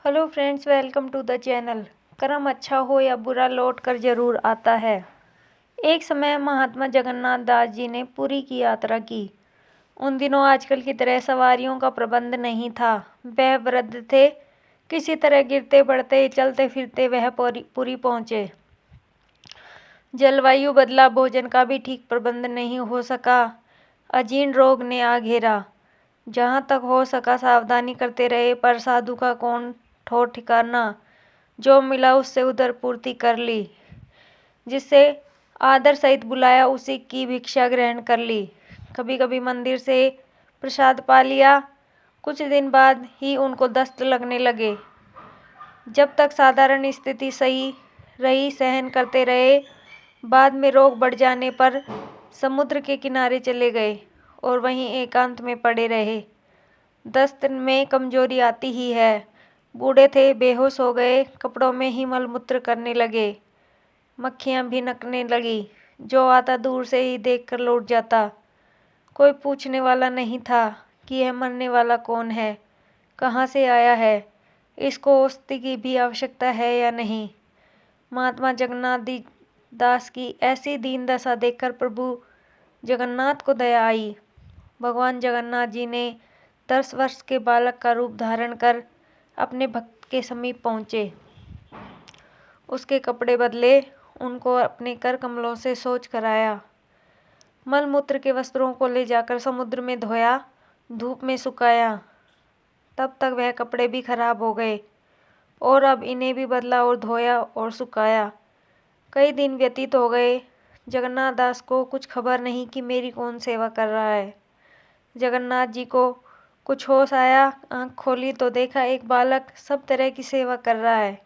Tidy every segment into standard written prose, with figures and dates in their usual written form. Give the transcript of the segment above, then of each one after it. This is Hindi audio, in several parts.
Hello friends, welcome to the channel. कर्म अच्छा हो या बुरा लौट कर जरूर आता है। एक समय महात्मा जगन्नाथ दास जी ने पुरी की यात्रा की। उन दिनों आजकल की तरह सवारियों का प्रबंध नहीं था। वह वृद्ध थे। किसी तरह गिरते पड़ते चलते फिरते वह पुरी पहुँचे। जलवायु बदला, भोजन का भी ठीक प्रबंध नहीं हो सका। अजीर्ण रोग ने आ घेरा। जहाँ तक हो सका सावधानी करते रहे, पर साधु का कौन ठौर ठिकाना। जो मिला उससे उधर पूर्ति कर ली। जिससे आदर सहित बुलाया उसी की भिक्षा ग्रहण कर ली। कभी कभी मंदिर से प्रसाद पा लिया। कुछ दिन बाद ही उनको दस्त लगने लगे। जब तक साधारण स्थिति सही रही सहन करते रहे। बाद में रोग बढ़ जाने पर समुद्र के किनारे चले गए और वहीं एकांत में पड़े रहे। दस्त में कमजोरी आती ही है। बूढ़े थे, बेहोश हो गए, कपड़ों में ही मलमूत्र करने लगे। मक्खियां भी नकने लगी। जो आता दूर से ही देखकर लौट जाता। कोई पूछने वाला नहीं था कि यह मरने वाला कौन है, कहाँ से आया है, इसको औषधि की भी आवश्यकता है या नहीं। महात्मा जगन्नाथ दास की ऐसी दीन दशा देखकर प्रभु जगन्नाथ को दया आई। भगवान जगन्नाथ जी ने 10 वर्ष के बालक का रूप धारण कर अपने भक्त के समीप पहुँचे। उसके कपड़े बदले, उनको अपने कर कमलों से शौच कराया। मलमूत्र के वस्त्रों को ले जाकर समुद्र में धोया, धूप में सुखाया। तब तक वह कपड़े भी खराब हो गए और अब इन्हें भी बदला और धोया और सुखाया। कई दिन व्यतीत हो गए। जगन्नाथ दास को कुछ खबर नहीं कि मेरी कौन सेवा कर रहा है। जगन्नाथ जी को कुछ होश आया। आंख खोली तो देखा एक बालक सब तरह की सेवा कर रहा है।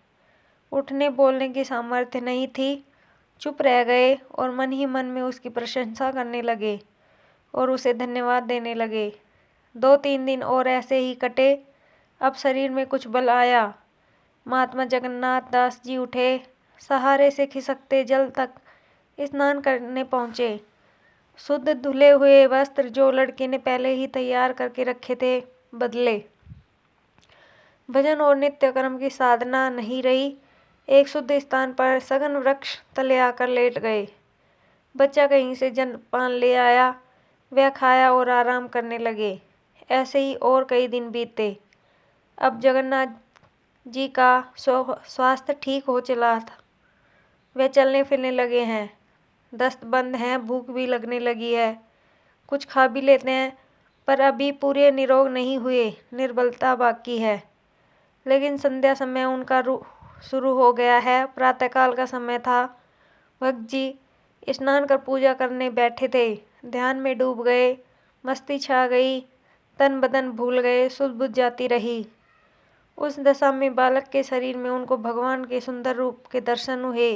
उठने बोलने की सामर्थ्य नहीं थी। चुप रह गए और मन ही मन में उसकी प्रशंसा करने लगे और उसे धन्यवाद देने लगे। 2-3 दिन और ऐसे ही कटे। अब शरीर में कुछ बल आया। महात्मा जगन्नाथ दास जी उठे। सहारे से खिसकते जल तक स्नान करने पहुँचे। शुद्ध धुले हुए वस्त्र जो लड़के ने पहले ही तैयार करके रखे थे बदले। भजन और नित्य कर्म की साधना नहीं रही। एक शुद्ध स्थान पर सघन वृक्ष तले आकर लेट गए। बच्चा कहीं से जलपान ले आया। वह खाया और आराम करने लगे। ऐसे ही और कई दिन बीते। अब जगन्नाथ जी का स्वास्थ्य ठीक हो चला था। वे चलने फिरने लगे हैं। दस्त बंद है, भूख भी लगने लगी है। कुछ खा भी लेते हैं, पर अभी पूरे निरोग नहीं हुए, निर्बलता बाकी है। लेकिन संध्या समय उनका शुरू हो गया है। प्रातःकाल का समय था। भक्त जी स्नान कर पूजा करने बैठे थे। ध्यान में डूब गए। मस्ती छा गई। तन बदन भूल गए। सुध बुझ जाती रही। उस दशा में बालक के शरीर में उनको भगवान के सुंदर रूप के दर्शन हुए।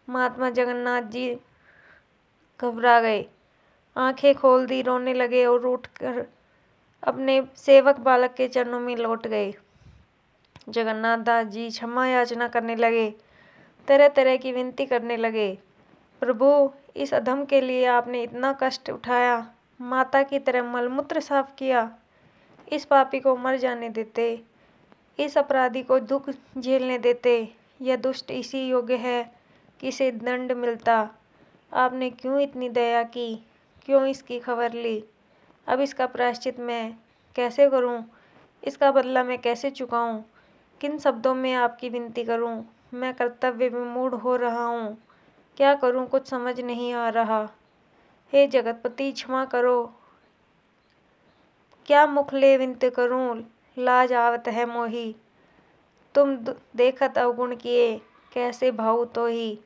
महात्मा जगन्नाथ जी घबरा गए। आंखें खोल दी, रोने लगे और उठकर अपने सेवक बालक के चरणों में लौट गए। जगन्नाथ दास जी क्षमा याचना करने लगे। तरह तरह की विनती करने लगे। प्रभु, इस अधम के लिए आपने इतना कष्ट उठाया, माता की तरह मलमूत्र साफ किया। इस पापी को मर जाने देते, इस अपराधी को दुख झेलने देते। यह दुष्ट इसी योग्य है कि इसे दंड मिलता। आपने क्यों इतनी दया की, क्यों इसकी खबर ली? अब इसका प्रायश्चित मैं कैसे करूं? इसका बदला मैं कैसे चुकाऊं? किन शब्दों में आपकी विनती करूं? मैं कर्तव्य विमूढ़ हो रहा हूं। क्या करूं, कुछ समझ नहीं आ रहा। हे जगतपति, क्षमा करो। क्या मुख ले विनती करूं, लाज आवत है मोही। तुम देखत अवगुण किए, कैसे भाऊ तो ही।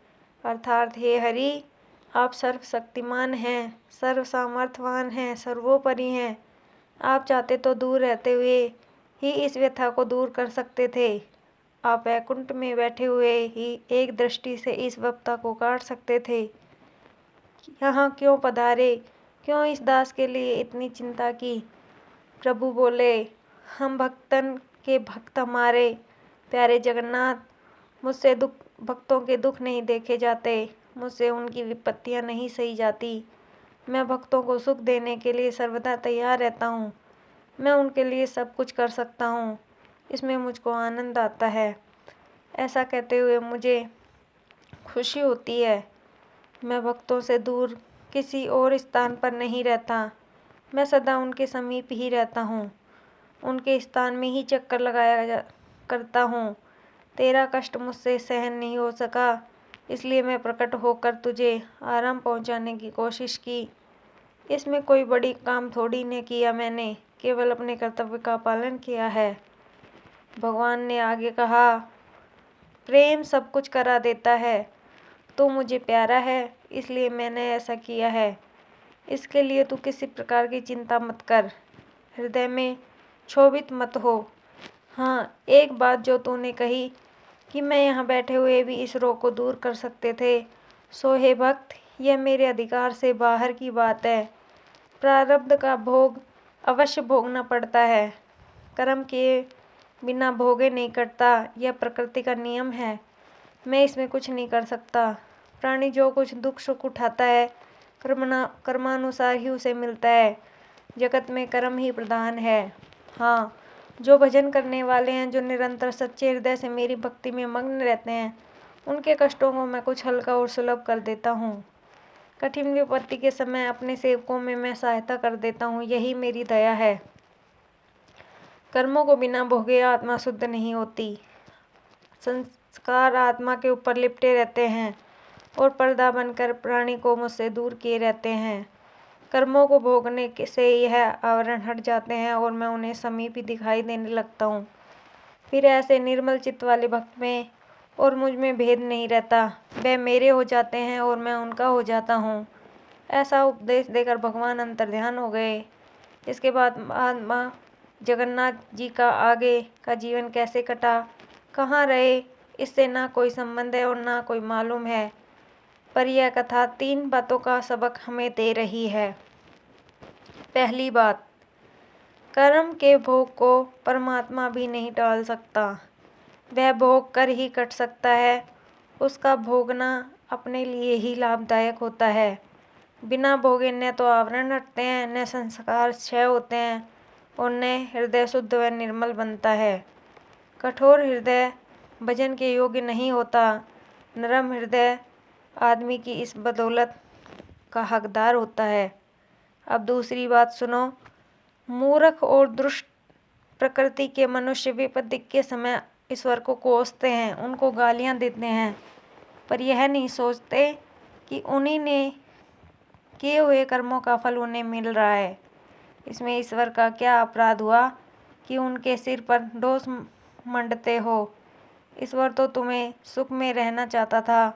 अर्थात हे हरि, आप सर्वशक्तिमान हैं, सर्व सामर्थ्यवान हैं, सर्वोपरि हैं। आप चाहते तो दूर रहते हुए ही इस व्यथा को दूर कर सकते थे। आप वैकुंठ में बैठे हुए ही एक दृष्टि से इस विपदा को काट सकते थे। यहाँ क्यों पधारे? क्यों इस दास के लिए इतनी चिंता की? प्रभु बोले, हम भक्तन के भक्त हमारे प्यारे जगन्नाथ, मुझसे भक्तों के दुख नहीं देखे जाते, मुझसे उनकी विपत्तियां नहीं सही जाती। मैं भक्तों को सुख देने के लिए सर्वदा तैयार रहता हूँ। मैं उनके लिए सब कुछ कर सकता हूँ। इसमें मुझको आनंद आता है। ऐसा कहते हुए मुझे खुशी होती है। मैं भक्तों से दूर किसी और स्थान पर नहीं रहता, मैं सदा उनके समीप ही रहता हूँ, उनके स्थान में ही चक्कर लगाया करता हूँ। तेरा कष्ट मुझसे सहन नहीं हो सका, इसलिए मैं प्रकट होकर तुझे आराम पहुँचाने की कोशिश की। इसमें कोई बड़ी काम थोड़ी ने किया, मैंने केवल अपने कर्तव्य का पालन किया है। भगवान ने आगे कहा, प्रेम सब कुछ करा देता है। तू मुझे प्यारा है, इसलिए मैंने ऐसा किया है। इसके लिए तू किसी प्रकार की चिंता मत कर, हृदय में क्षोभित मत हो। हाँ, एक बात जो तूने कही कि मैं यहाँ बैठे हुए भी इस रोग को दूर कर सकते थे, सो हे भक्त, यह मेरे अधिकार से बाहर की बात है। प्रारब्ध का भोग अवश्य भोगना पड़ता है, कर्म के बिना भोगे नहीं कटता, यह प्रकृति का नियम है। मैं इसमें कुछ नहीं कर सकता। प्राणी जो कुछ दुख सुख उठाता है, कर्मानुसार ही उसे मिलता है। जगत में कर्म ही प्रधान है। हाँ, जो भजन करने वाले हैं, जो निरंतर सच्चे हृदय से मेरी भक्ति में मग्न रहते हैं, उनके कष्टों को मैं कुछ हल्का और सुलभ कर देता हूँ। कठिन विपत्ति के समय अपने सेवकों में मैं सहायता कर देता हूँ, यही मेरी दया है। कर्मों को बिना भोगे आत्मा शुद्ध नहीं होती। संस्कार आत्मा के ऊपर लिपटे रहते हैं और पर्दा बनकर प्राणी को मुझसे दूर किए रहते हैं। कर्मों को भोगने से यह आवरण हट जाते हैं और मैं उन्हें समीप ही दिखाई देने लगता हूँ। फिर ऐसे निर्मल चित्त वाले भक्त में और मुझ में भेद नहीं रहता, वे मेरे हो जाते हैं और मैं उनका हो जाता हूँ। ऐसा उपदेश देकर भगवान अंतर्ध्यान हो गए। इसके बाद महात्मा जगन्नाथ जी का आगे का जीवन कैसे कटा, कहाँ रहे, इससे ना कोई संबंध है और ना कोई मालूम है, पर यह कथा 3 बातों का सबक हमें दे रही है। पहली बात, कर्म के भोग को परमात्मा भी नहीं टाल सकता, वह भोग कर ही कट सकता है। उसका भोगना अपने लिए ही लाभदायक होता है। बिना भोगे न तो आवरण हटते हैं, न संस्कार क्षय होते हैं और न हृदय शुद्ध व निर्मल बनता है। कठोर हृदय भजन के योग्य नहीं होता, नरम हृदय आदमी की इस बदौलत का हकदार होता है। अब दूसरी बात सुनो। मूर्ख और दुष्ट प्रकृति के मनुष्य विपत्ति के समय ईश्वर को कोसते हैं, उनको गालियां देते हैं, पर यह नहीं सोचते कि उन्हीं ने किए हुए कर्मों का फल उन्हें मिल रहा है। इसमें ईश्वर का क्या अपराध हुआ कि उनके सिर पर दोष मंडते हो। ईश्वर तो तुम्हें सुख में रहना चाहता था,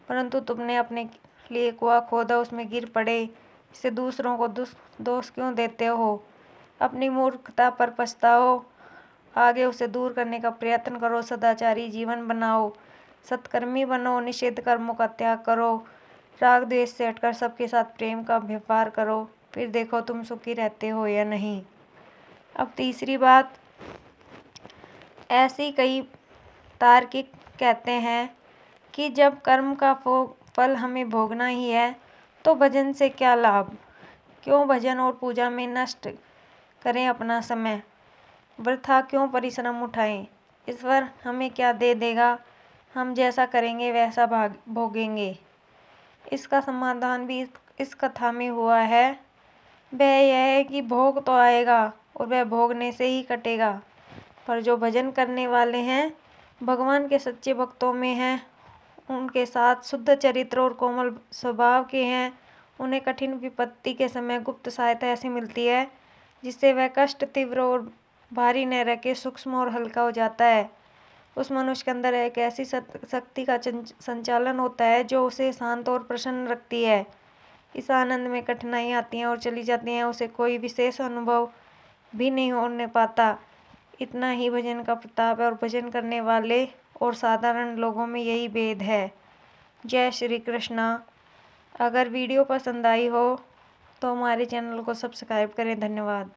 परंतु तुमने अपने लिए कुआं खोदा, उसमें गिर पड़े। इससे दूसरों को दोष क्यों देते हो? अपनी मूर्खता पर पछताओ, आगे उसे दूर करने का प्रयत्न करो। सदाचारी जीवन बनाओ, सत्कर्मी बनो, निषिद्ध कर्मों का त्याग करो, राग द्वेष से हटकर सबके साथ प्रेम का व्यवहार करो, फिर देखो तुम सुखी रहते हो या नहीं। अब तीसरी बात, ऐसी कई तार्किक कहते हैं कि जब कर्म का फल हमें भोगना ही है तो भजन से क्या लाभ, क्यों भजन और पूजा में नष्ट करें अपना समय, वृथा क्यों परिश्रम उठाएं। ईश्वर हमें क्या दे देगा, हम जैसा करेंगे वैसा भोगेंगे। इसका समाधान भी इस कथा में हुआ है। वह यह है कि भोग तो आएगा और वह भोगने से ही कटेगा, पर जो भजन करने वाले हैं, भगवान के सच्चे भक्तों में हैं, उनके साथ शुद्ध चरित्र और कोमल स्वभाव के हैं, उन्हें कठिन विपत्ति के समय गुप्त सहायता ऐसी मिलती है जिससे वह कष्ट तीव्र और भारी न रह के सूक्ष्म और हल्का हो जाता है। उस मनुष्य के अंदर एक ऐसी शक्ति का संचालन होता है जो उसे शांत और प्रसन्न रखती है। इस आनंद में कठिनाई आती हैं और चली जाती हैं, उसे कोई विशेष अनुभव भी नहीं होने पाता। इतना ही भजन का प्रताप है और भजन करने वाले और साधारण लोगों में यही भेद है। जय श्री कृष्णा। अगर वीडियो पसंद आई हो तो हमारे चैनल को सब्सक्राइब करें। धन्यवाद।